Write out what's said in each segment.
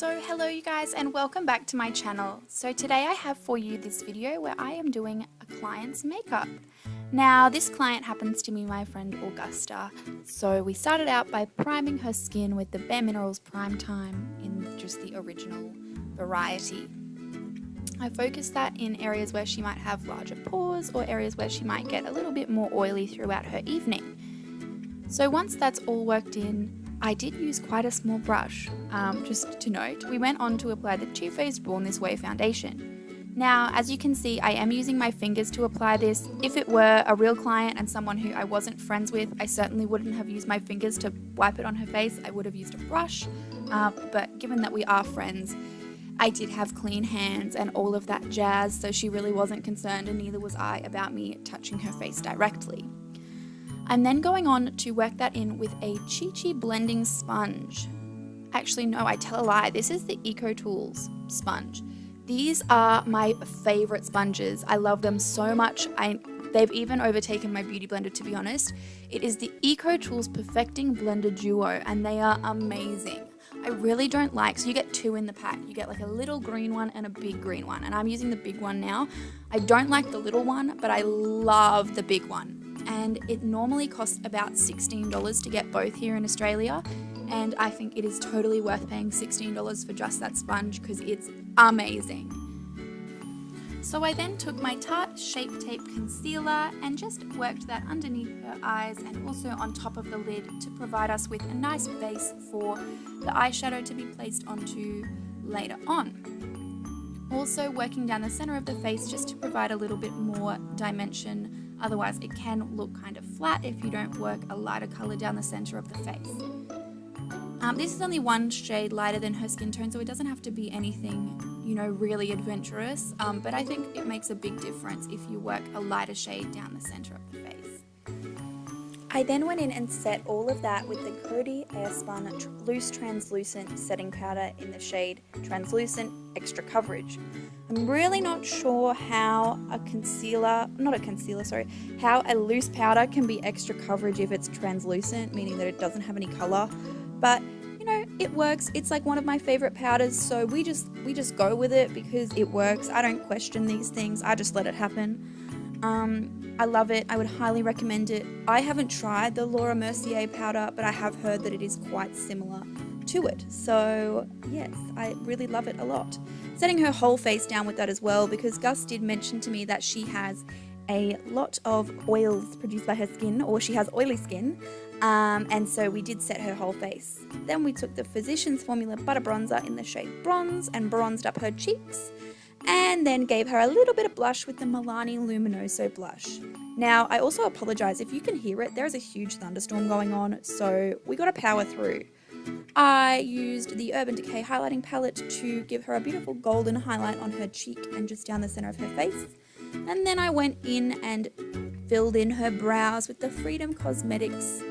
So hello you guys and welcome back to my channel. So today I have for you this video where I am doing a client's makeup. Now this client happens to be my friend Augusta. So we started out by priming her skin with the Bare Minerals Prime Time in just the original variety. I focused that in areas where she might have larger pores or areas where she might get a little bit more oily throughout her evening. So once that's all worked in, I did use quite a small brush. Just to note, we went on to apply the Too Faced Born This Way foundation. Now, as you can see, I am using my fingers to apply this. If it were a real client and someone who I wasn't friends with, I certainly wouldn't have used my fingers to wipe it on her face. I would have used a brush, but given that we are friends, I did have clean hands and all of that jazz, so she really wasn't concerned, and neither was I about me touching her face directly. I'm then going on to work that in with a Chi blending sponge. Actually, no, I tell a lie. This is the Eco Tools sponge. These are my favorite sponges. I love them so much. They've even overtaken my beauty blender, to be honest. It is the Eco Tools Perfecting Blender Duo, and they are amazing. I really don't like, so you get two in the pack. You get like a little green one and a big green one, and I'm using the big one now. I don't like the little one, but I love the big one. And it normally costs about $16 to get both here in Australia, and I think it is totally worth paying $16 for just that sponge because it's amazing. So I then took my Tarte Shape Tape Concealer and just worked that underneath her eyes and also on top of the lid to provide us with a nice base for the eyeshadow to be placed onto later on. Also working down the center of the face just to provide a little bit more dimension. Otherwise it can look kind of flat if you don't work a lighter color down the center of the face. This is only one shade lighter than her skin tone, so it doesn't have to be anything, really adventurous, but I think it makes a big difference if you work a lighter shade down the center of the face. I then went in and set all of that with the Coty Airspun Loose Translucent Setting Powder in the shade Translucent Extra Coverage. I'm really not sure how how a loose powder can be extra coverage if it's translucent, meaning that it doesn't have any color, but it works. It's like one of my favorite powders, so we just go with it because it works. I don't question these things, I just let it happen. I love it. I would highly recommend it. I haven't tried the Laura Mercier powder, but I have heard that it is quite similar to it. So yes, I really love it a lot. Setting her whole face down with that as well, because Gus did mention to me that she has a lot of oils produced by her skin, or she has oily skin, and so we did set her whole face. Then we took the Physicians Formula Butter Bronzer in the shade Bronze and bronzed up her cheeks, and then gave her a little bit of blush with the Milani Luminoso blush. Now, I also apologize if you can hear it, there is a huge thunderstorm going on, so we gotta power through. I used the Urban Decay highlighting palette to give her a beautiful golden highlight on her cheek and just down the center of her face. And then I went in and filled in her brows with the Freedom Cosmetics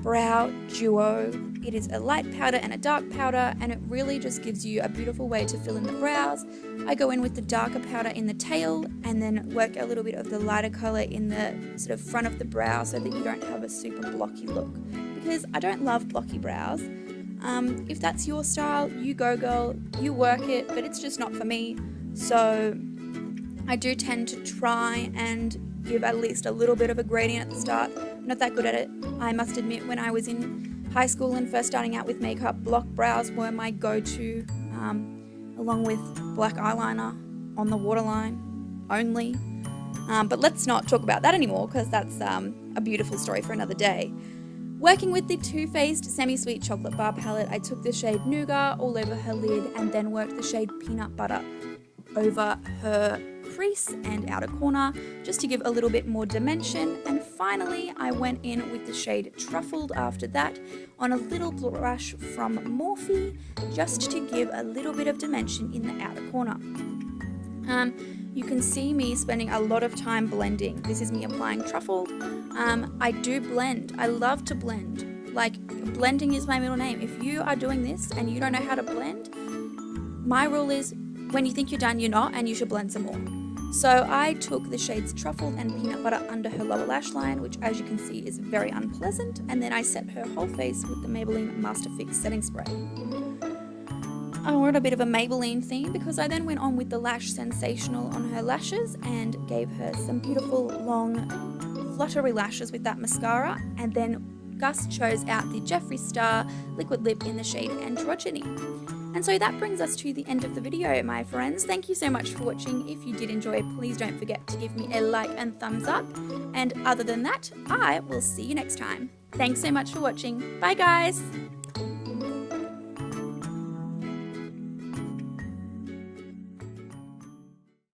Brow Duo. It is a light powder and a dark powder, and it really just gives you a beautiful way to fill in the brows. I go in with the darker powder in the tail and then work a little bit of the lighter color in the sort of front of the brow so that you don't have a super blocky look, because I don't love blocky brows. If that's your style, you go girl, you work it, but it's just not for me. So I do tend to try and give at least a little bit of a gradient at the start. I'm not that good at it, I must admit. When I was in high school and first starting out with makeup, block brows were my go-to, along with black eyeliner on the waterline only. But let's not talk about that anymore, because that's a beautiful story for another day. Working with the Too Faced Semi-Sweet Chocolate Bar Palette, I took the shade Nougat all over her lid and then worked the shade Peanut Butter over her crease and outer corner just to give a little bit more dimension. And finally I went in with the shade Truffled after that on a little brush from Morphe just to give a little bit of dimension in the outer corner. You can see me spending a lot of time blending. This is me applying Truffled. I do blend. I love to blend. Like, blending is my middle name. If you are doing this and you don't know how to blend, my rule is when you think you're done, you're not, and you should blend some more. So I took the shades Truffled and Peanut Butter under her lower lash line, which as you can see is very unpleasant, and then I set her whole face with the Maybelline Master Fix setting spray. I went a bit of a Maybelline theme because I then went on with the Lash Sensational on her lashes and gave her some beautiful long fluttery lashes with that mascara, and then Gus chose out the Jeffree Star liquid lip in the shade Androgyny. And so that brings us to the end of the video, my friends. Thank you so much for watching. If you did enjoy, please don't forget to give me a like and thumbs up. And other than that, I will see you next time. Thanks so much for watching. Bye guys!